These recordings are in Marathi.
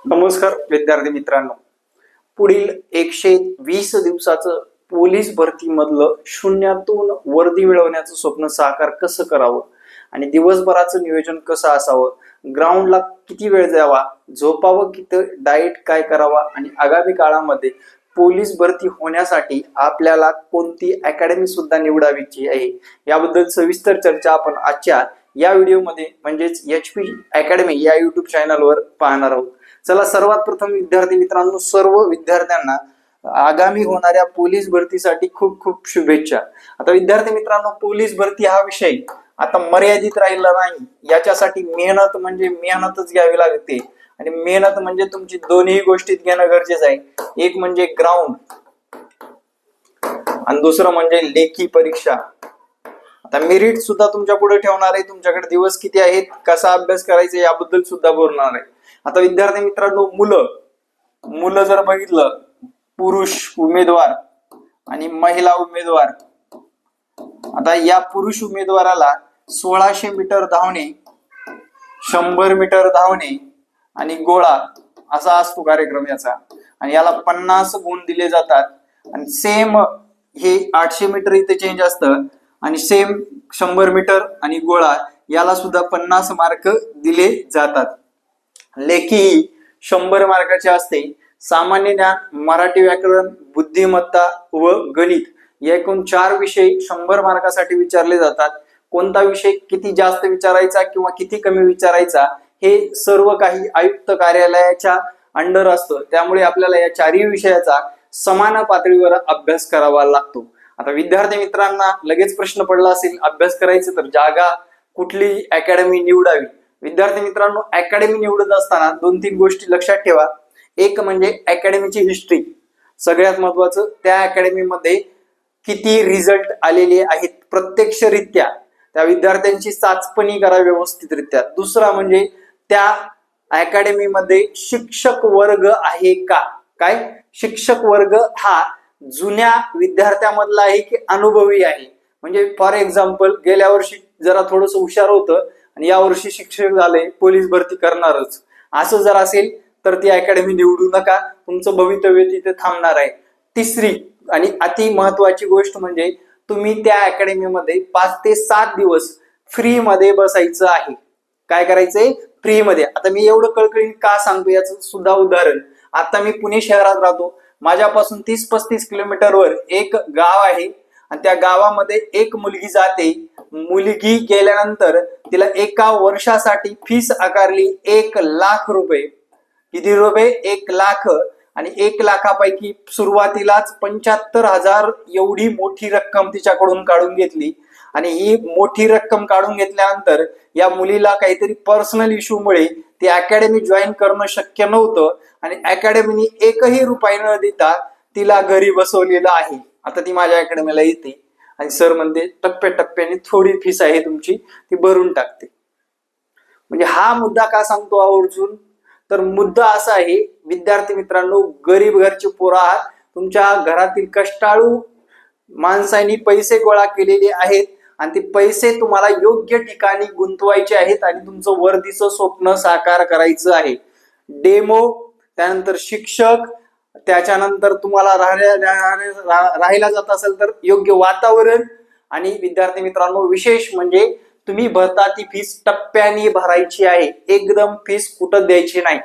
नमस्कार विद्यार्थी मित्रांनो, पुढील 120 दिवसाचं पोलीस भरती मधलं शून्यातून वर्दी मिळवण्याचं स्वप्न साकार कसं करावं आणि दिवसभराचं नियोजन कसं असावं, ग्राउंडला किती वेळ द्यावा, झोपावं किती, डाएट काय करावा आणि आगामी काळामध्ये पोलीस भरती होण्यासाठी आपल्याला कोणती अकॅडमी सुद्धा निवडावीची आहे याबद्दल सविस्तर चर्चा आपण आजच्या या व्हिडिओमध्ये म्हणजेच HP अकॅडमी या YouTube चॅनलवर पाहणार आहोत। चला सर्वात प्रथम विद्यार्थी मित्रांनो, सर्व विद्यार्थ्यांना आगामी होणाऱ्या पोलीस भरतीसाठी खूप खूप शुभेच्छा। आता विद्यार्थी मित्रांनो, पोलीस भरती हा विषय आता मर्यादित राहिला नाही, याच्यासाठी मेहनत म्हणजे मेहनतच घ्यावी लागते आणि मेहनत म्हणजे तुमची दोन्ही गोष्टीत घेणं गरजेचं आहे। एक म्हणजे ग्राउंड आणि दुसरं म्हणजे लेखी परीक्षा। आता मेरिट सुद्धा तुमच्या पुढे ठेवणार आहे, तुमच्याकडे दिवस किती आहेत, कसा अभ्यास करायचा याबद्दल सुद्धा बोलणार आहे। आता विद्यार्थी मित्रांनो, मुलं जर बघितलं, पुरुष उमेदवार आणि महिला उमेदवार। आता या पुरुष उमेदवाराला 1600 मीटर धावणे, 100 मीटर धावणे आणि गोळा असा असतो कार्यक्रम याचा, आणि याला 50 गुण दिले जातात। आणि सेम हे 800 मीटर इथे चेंज असतं आणि सेम 100 मीटर आणि गोळा याला सुद्धा 50 मार्क दिले जातात। लेखी 100 मार्काचे असते। सामान्य ज्ञान, मराठी व्याकरण, बुद्धिमत्ता व गणित या एकूण 4 विषय 100 मार्कासाठी विचारले जातात। कोणता विषय किती जास्त विचारायचा किंवा किती कमी विचारायचा हे सर्व काही आयुक्त कार्यालयाच्या अंडर असतं, त्यामुळे आपल्याला या 4ही विषयाचा समान पातळीवर अभ्यास करावा लागतो। आता विद्यार्थी मित्रांना लगेच प्रश्न पडला असेल, अभ्यास करायचं तर जागा कुठली अकॅडमी निवडावी। विद्यार्थी मित्रांनो, अकॅडमी निवडत असताना 2-3 गोष्टी लक्षात ठेवा। एक म्हणजे अकॅडमीची हिस्ट्री, सगळ्यात महत्वाचं, त्या अकॅडमीमध्ये किती रिझल्ट आलेले आहेत प्रत्यक्षरित्या, त्या विद्यार्थ्यांची चाचपणी करा व्यवस्थितरित्या। दुसरा म्हणजे त्या अकॅडमीमध्ये शिक्षक वर्ग आहे का, काय शिक्षक वर्ग हा जुन्या विद्यार्थ्यांमधला आहे की अनुभवी आहे। म्हणजे फॉर एक्झाम्पल, गेल्या वर्षी जरा थोडंसं हुशार होतं आणि या वर्षी शिक्षक झाले, पोलीस भरती करणारच, असं जर असेल तर ती अकॅडमी निवडू नका, तुमचं भवितव्य तिथे थांबणार आहे। तिसरी आणि अति महत्वाची गोष्ट म्हणजे तुम्ही त्या अकॅडमीमध्ये 5 ते 7 दिवस फ्री मध्ये बसायचं आहे। काय करायचंय? फ्री मध्ये। आता मी एवढं कळकळीने का सांगतो याचं सुद्धा उदाहरण, आता मी पुणे शहरात राहतो, माझ्यापासून 30-35 किलोमीटरवर एक गाव आहे आणि त्या गावामध्ये एक मुलगी जाते। मुलगी गेल्यानंतर तिला एका वर्षासाठी फीस आकारली 1 लाख रुपये। किती रुपये? 1 लाख। आणि 1 लाखापैकी सुरुवातीलाच 75,000 एवढी मोठी रक्कम तिच्याकडून काढून घेतली। आणि ही मोठी रक्कम काढून घेतल्यानंतर या मुलीला काहीतरी पर्सनल इश्यूमुळे ती अकॅडमी जॉईन करणं शक्य नव्हतं आणि अकॅडमीने 1ही रुपया न देता तिला घरी बसवलेलं आहे। आता ती माझ्या अकॅडमीला येते आणि सर म्हणते टप्प्याटप्प्याने थोडी फीस आहे तुमची, ती भरून टाकते। म्हणजे हा मुद्दा का सांगतो आवर्जून, तर मुद्दा असा आहे विद्यार्थी मित्रांनो, गरीब घरचे पोरं आहात, तुमच्या घरातील कष्टाळू माणसांनी पैसे गोळा केलेले आहेत आणि ते पैसे तुम्हाला योग्य ठिकाणी गुंतवायचे आहेत आणि तुमचं वर्दीचं स्वप्न साकार करायचं आहे। डेमो, त्यानंतर शिक्षक, त्याच्यानंतर तुम्हाला राहायला जात असेल तर योग्य वातावरण, आणि विद्यार्थी मित्रांनो विशेष म्हणजे तुम्ही भरता ती फीस टप्प्याने भरायची आहे, एकदम फीस कुठं द्यायची नाही।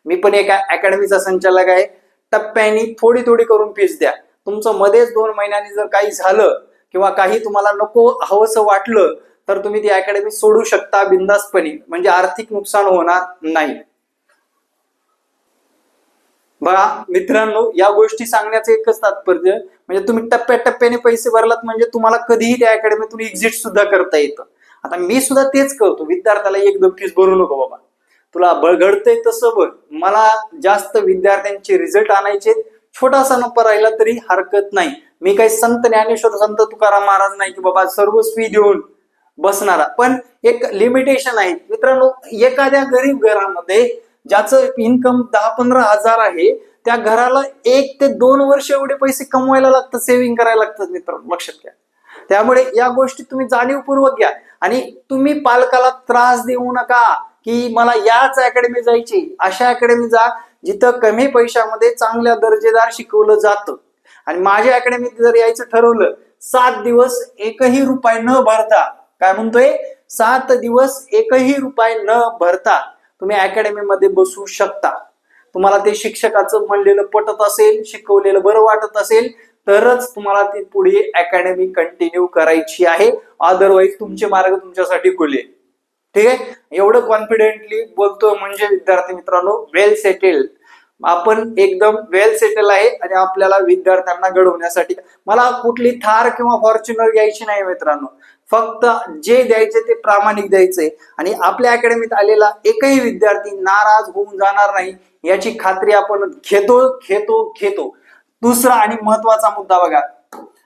मी पण एका अकॅडमीचा संचालक आहे, टप्प्याने थोडी थोडी करून फीस द्या। तुमचं मध्येच 2 महिन्यांनी जर काही झालं किंवा काही तुम्हाला नको हवंसं वाटलं तर तुम्ही ती अकॅडमी सोडू शकता बिनधास्तपणे, म्हणजे आर्थिक नुकसान होणार नाही। बघा मित्रांनो, या गोष्टी सांगण्याचं एकच तात्पर्य म्हणजे तुम्ही टप्प्याटप्प्याने पैसे भरलात म्हणजे तुम्हाला कधीही त्या अकॅडमीतून एक्झिट सुद्धा करता येतं। आता मी सुद्धा तेच करतो, विद्यार्थ्याला एकदम फीस भरू नको बाबा, तुला घडतंय तसं बघ, मला जास्त विद्यार्थ्यांचे रिझल्ट आणायचे, छोटासा नफा राहिला तरी हरकत नाही। मी काही संत ज्ञानेश्वर, संत तुकाराम महाराज नाही की बाबा सर्वस्वी देऊन बसणारा, पण एक लिमिटेशन आहे मित्रांनो। एखाद्या गरीब घरामध्ये ज्याचं इन्कम 10-15 हजार आहे, त्या घराला 1 ते 2 वर्ष एवढे पैसे कमवायला लागतात, सेव्हिंग करायला लागतात मित्रांनो, लक्षात घ्या। त्यामुळे या गोष्टी तुम्ही जाणीवपूर्वक घ्या आणि तुम्ही पालकाला त्रास देऊ नका की मला याच अकॅडमी जायची, अशा अकॅडमी जा जिथं कमी पैशामध्ये चांगल्या दर्जेदार शिकवलं जातं. आणि माझ्या अकॅडमीत जर यायचं ठरवलं, 7 दिवस एकही रुपये न भरता, काय म्हणतोय, 7 दिवस एकही रुपये न भरता तुम्ही अकॅडमीमध्ये बसू शकता. तुम्हाला ते शिक्षकाचं म्हणलेलं पटत असेल, शिकवलेलं बरं वाटत असेल तरच तुम्हाला ती पुढे अकॅडमी कंटिन्यू करायची आहे. अदरवाईज तुमचे मार्ग तुमच्यासाठी खुले. ठीक आहे, एवढं कॉन्फिडेंटली बोलतो म्हणजे विद्यार्थी मित्रांनो वेल सेटल्ड, आपण एकदम वेल सेटल आहे. आणि आपल्याला विद्यार्थ्यांना घडवण्यासाठी मला कुठली थार किंवा फॉर्च्युनर घ्यायची नाही मित्रांनो, फक्त जे द्यायचे ते प्रामाणिक द्यायचे. आणि आपल्या अकॅडमीत आलेला एकही विद्यार्थी नाराज होऊन जाणार नाही याची खात्री आपण घेतो. दुसरा आणि महत्वाचा मुद्दा बघा,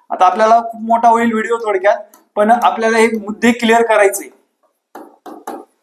आता आपल्याला खूप मोठा होईल व्हिडिओ थोडक्यात, पण आपल्याला हे मुद्दे क्लिअर करायचे.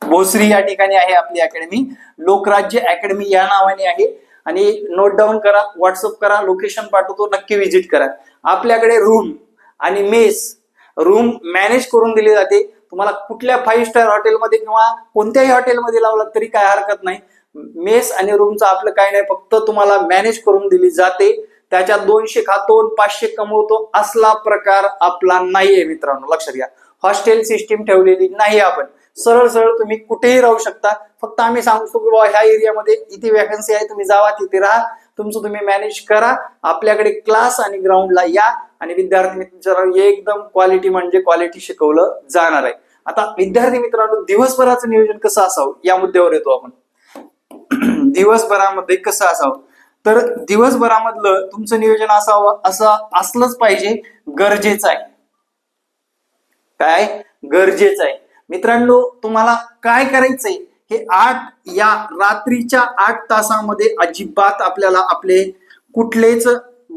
भोसरी या ठिकाणी आहे आपली अकॅडमी, लोकराज्य अकॅडमी या नावाने आहे. आणि नोट डाऊन करा, व्हॉट्सअप करा, लोकेशन पाठवतो, नक्की व्हिजिट करा. आपल्याकडे रूम आणि मेस, रूम मॅनेज करून दिली जाते. तुम्हाला कुठल्या 5 स्टार हॉटेलमध्ये किंवा कोणत्याही हॉटेलमध्ये लावलात तरी काय हरकत नाही. मेस आणि रूमचं आपलं काय नाही, फक्त तुम्हाला मॅनेज करून दिली जाते. त्याच्यात 200 खातो 500 कमवतो असला प्रकार आपला नाहीये मित्रांनो, लक्षात घ्या. हॉस्टेल सिस्टीम ठेवलेली नाही आपण, सरळ तुम्ही कुठेही राहू शकता. फक्त आम्ही सांगतो की बाबा ह्या एरियामध्ये इथे वॅकन्सी आहे, तुम्ही जावा, तिथे राहा, तुमचं तुम्ही मॅनेज करा. आपल्याकडे क्लास आणि ग्राउंडला या आणि विद्यार्थी मित्रांनो एकदम क्वालिटी म्हणजे क्वालिटी शिकवलं जाणार आहे. आता विद्यार्थी मित्रांनो दिवसभराचं नियोजन कसं असावं या मुद्द्यावर येतो आपण. दिवसभरामध्ये कसं असावं, तर दिवसभरामधलं तुमचं नियोजन असावं, असं असलंच पाहिजे, गरजेचं आहे. काय गरजेचं आहे मित्रांनो, तुम्हाला काय करायचंय हे रात्रीच्या 8 तासामध्ये अजिबात आपल्याला आपले कुठलेच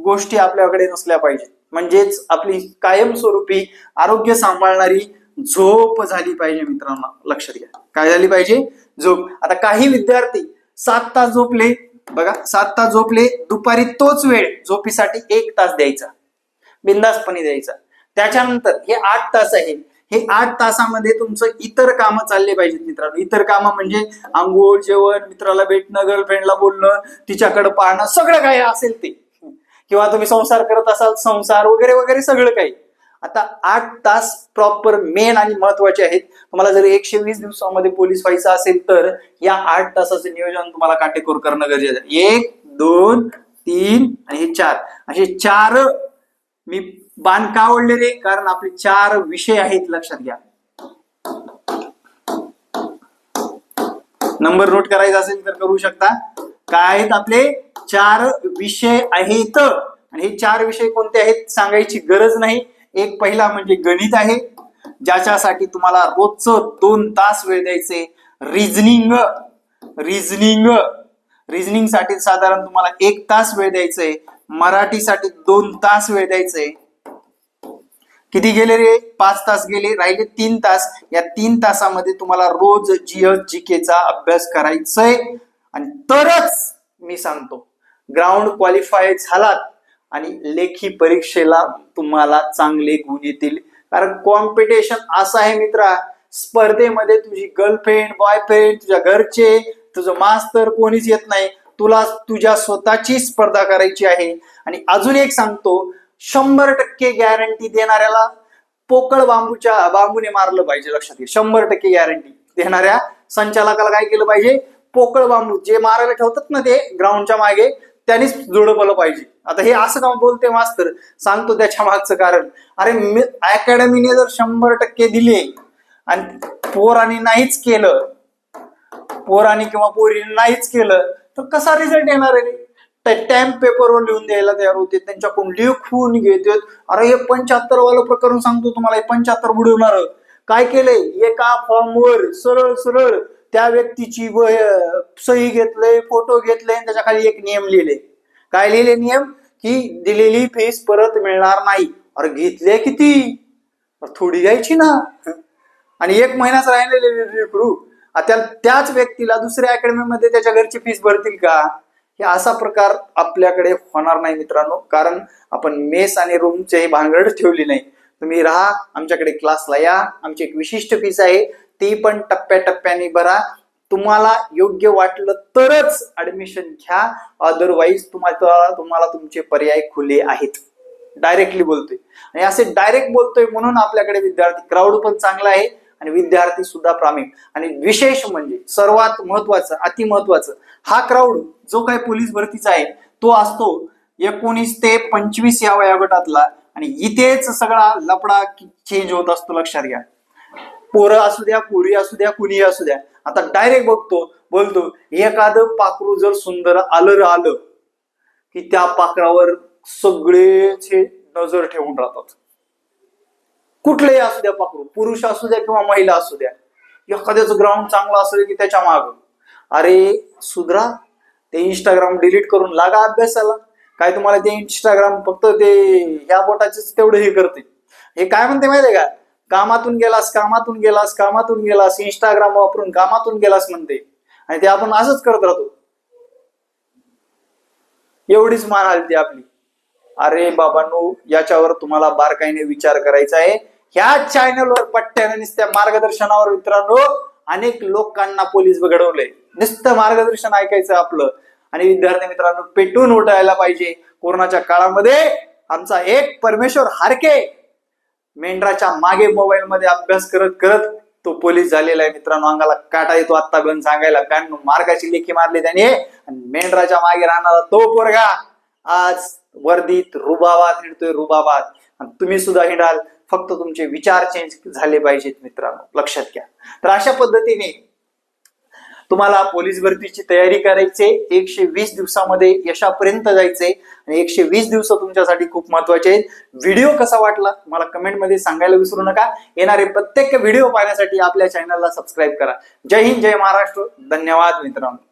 गोष्टी आपल्याकडे नसल्या पाहिजे. म्हणजेच आपली कायमस्वरूपी आरोग्य सांभाळणारी झोप झाली पाहिजे मित्रांनो, लक्षात घ्या. काय झाली पाहिजे? झोप. आता काही विद्यार्थी 7 तास झोपले, बघा 7 तास झोपले, दुपारी तोच वेळ झोपीसाठी 1 तास द्यायचा, बिंदासपणे द्यायचा. त्याच्यानंतर हे 8 तास आहे, हे 8 तासामध्ये तुमचं इतर कामं चालले पाहिजेत मित्रांनो. इतर कामं म्हणजे आंघोळ, जेवण, मित्राला भेटणं, गर्लफ्रेंडला बोलणं, तिच्याकडे पाहणं, सगळं काही असेल ते, किंवा तुम्ही संसार करत असाल, संसार वगैरे वगैरे सगळं काही. आता 8 तास प्रॉपर मेन आणि महत्वाचे आहेत. तुम्हाला जर 120 दिवसामध्ये पोलीस व्हायचं असेल तर या 8 तासाचं नियोजन तुम्हाला काटेकोर करणं गरजेचं आहे. 1, 2, 3 आणि हे 4, असे 4 मी बाण का ओढले रे, कारण आपले 4 विषय आहेत, लक्षात घ्या. नंबर नोट करायचा असेल तर करू शकता. काय आहेत आपले 4 विषय आहेत. आणि हे 4 विषय कोणते आहेत सांगायची गरज नाही. एक पहिला म्हणजे गणित आहे, ज्याच्यासाठी तुम्हाला रोजचं 2 तास वेळ द्यायचे. रिझनिंग साठी साधारण तुम्हाला 1 तास वेळ द्यायचंय. मराठीसाठी 2 तास वेळ द्यायचंय. किती गेले रे? 5 तास गेले, राहिले 3 तास. या 3 तासामध्ये तुम्हाला रोज GK चा अभ्यास करायचाय. आणि तरच मी सांगतो ग्राउंड क्वालिफाय झालात आणि लेखी परीक्षेला तुम्हाला चांगले गुण येतील. कारण कॉम्पिटिशन असं आहे मित्रा, स्पर्धेमध्ये तुझी गर्लफ्रेंड, बॉयफ्रेंड, तुझ्या घरचे, तुझं मास्तर कोणीच येत नाही. तुला तुझ्या स्वतःची स्पर्धा करायची आहे. आणि अजून एक सांगतो, 100% गॅरंटी देणाऱ्याला पोकळ बांबूने मारलं पाहिजे, लक्षात घे. 100% गॅरंटी देणाऱ्या संचालकाला काय केलं पाहिजे? पोकळ बांबू जे मारायला ठेवतात ना ते ग्राउंडच्या मागे, त्यांनीच जोडवलं पाहिजे. आता हे असं का बोलते मास्तर, सांगतो त्याच्या मागचं कारण. अरे अकॅडमीने जर 100% दिले आणि पोरांनी नाहीच केलं, पोरांनी किंवा पोरीने नाहीच केलं तर कसा रिझल्ट येणार आहे? स्टॅम्प पेपरवर लिहून द्यायला तयार होते, त्यांच्याकडून लिहून घेतात. अरे हे 75 वालं प्रकरण सांगतो तुम्हाला. हे 75 बुडवणार काय केलंय, एका फॉर्मवर सरळ त्या व्यक्तीची सही घेतलंय, फोटो घेतले, त्याच्या खाली एक नियम लिहिले. काय लिहिले नियम? की दिलेली फीस परत मिळणार नाही. अरे घेतले किती? थोडी घ्यायची ना. आणि 1 महिनाच राहिलेले करू, त्याच व्यक्तीला दुसऱ्या अकॅडमीमध्ये त्याच्या घरची फीस भरतील का? हे असा प्रकार आपल्याकडे होणार नाही मित्रांनो, कारण आपण मेस आणि रूमची भानगड ठेवली नाही. तुम्ही राहा, आमच्याकडे क्लासला या, आमची एक विशिष्ट फीस आहे, ती पण टप्प्याटप्प्याने भरा. तुम्हाला योग्य वाटलं तरच ऍडमिशन घ्या, अदरवाईज तुम्हाला तुमचे पर्याय खुले आहेत. डायरेक्टली बोलतोय आणि असे डायरेक्ट बोलतोय म्हणून आपल्याकडे विद्यार्थी क्राऊड पण चांगला आहे आणि विद्यार्थी सुद्धा प्रामाणिक. आणि विशेष म्हणजे सर्वात महत्वाचं, अति महत्वाचं, हा क्राऊड जो काही पोलीस भरतीचा आहे तो असतो 19 ते 25 या वयोगटातला आणि इथेच सगळा लफडा चेंज होत असतो. लक्षात घ्या, पोरं असू द्या, पोरी असू द्या, कुणी असू द्या. आता डायरेक्ट बोलतो एखादं पाखरू जर सुंदर आलं की त्या पाखरावर सगळेच नजर ठेवून राहतात. कुठलेही असू द्या पाखरू, पुरुष असू द्या किंवा महिला असू द्या. एखाद्याचं ग्राउंड चांगलं असेल की त्याच्या माग अरे सुधरा, ते इंस्टाग्राम डिलीट करून लागा अभ्यासाला. काय तुम्हाला ते इंस्टाग्राम फक्त ते ह्या बोटाचेच तेवढं हे करते. हे काय म्हणते माहितीये का, कामातून गेलास इंस्टाग्राम वापरून कामातून गेलास म्हणते आणि ते आपण असंच करत राहतो. एवढीच मान हलते आपली. अरे बाबांनो, याच्यावर तुम्हाला बारकाईने विचार करायचा आहे. ह्या चॅनलवर पट्ट्याने नुसत्या मार्गदर्शनावर मित्रांनो अनेक लोकांना पोलीस घडवलंय. नुसतं मार्गदर्शन ऐकायचं आपलं. आणि विद्यार्थी मित्रांनो, पेटून उठायला पाहिजे. कोरोनाच्या काळामध्ये आमचा एक परमेश्वर हारके मेंढराच्या मागे मोबाईल मध्ये अभ्यास करत करत तो पोलीस झालेला आहे. मित्रांनो, अंगाला काटा येतो आता पण सांगायला, कारण मार्गाची लेखी मारली त्याने. आणि मेंढराच्या मागे राहणारा तो पोरगा आज वर्दीत रुबाबात हिंडतोय, रुबाबात. आणि तुम्ही सुद्धा हिंडाल, फक्त तुमचे विचार चेंज झाले पाहिजेत मित्रांनो, लक्षात घ्या. तर अशा पद्धतीने तुम्हाला पोलीस भरतीची तयारी करायची. 120 दिवसामध्ये यशापर्यंत जायचंय आणि 120 दिवस तुमच्यासाठी खूप महत्वाचे आहेत. व्हिडिओ कसा वाटला मला कमेंट मध्ये सांगायला विसरू नका. येणारे प्रत्येक व्हिडिओ पाहण्यासाठी आपल्या चॅनलला सबस्क्राईब करा. जय हिंद, जय महाराष्ट्र. धन्यवाद मित्रांनो.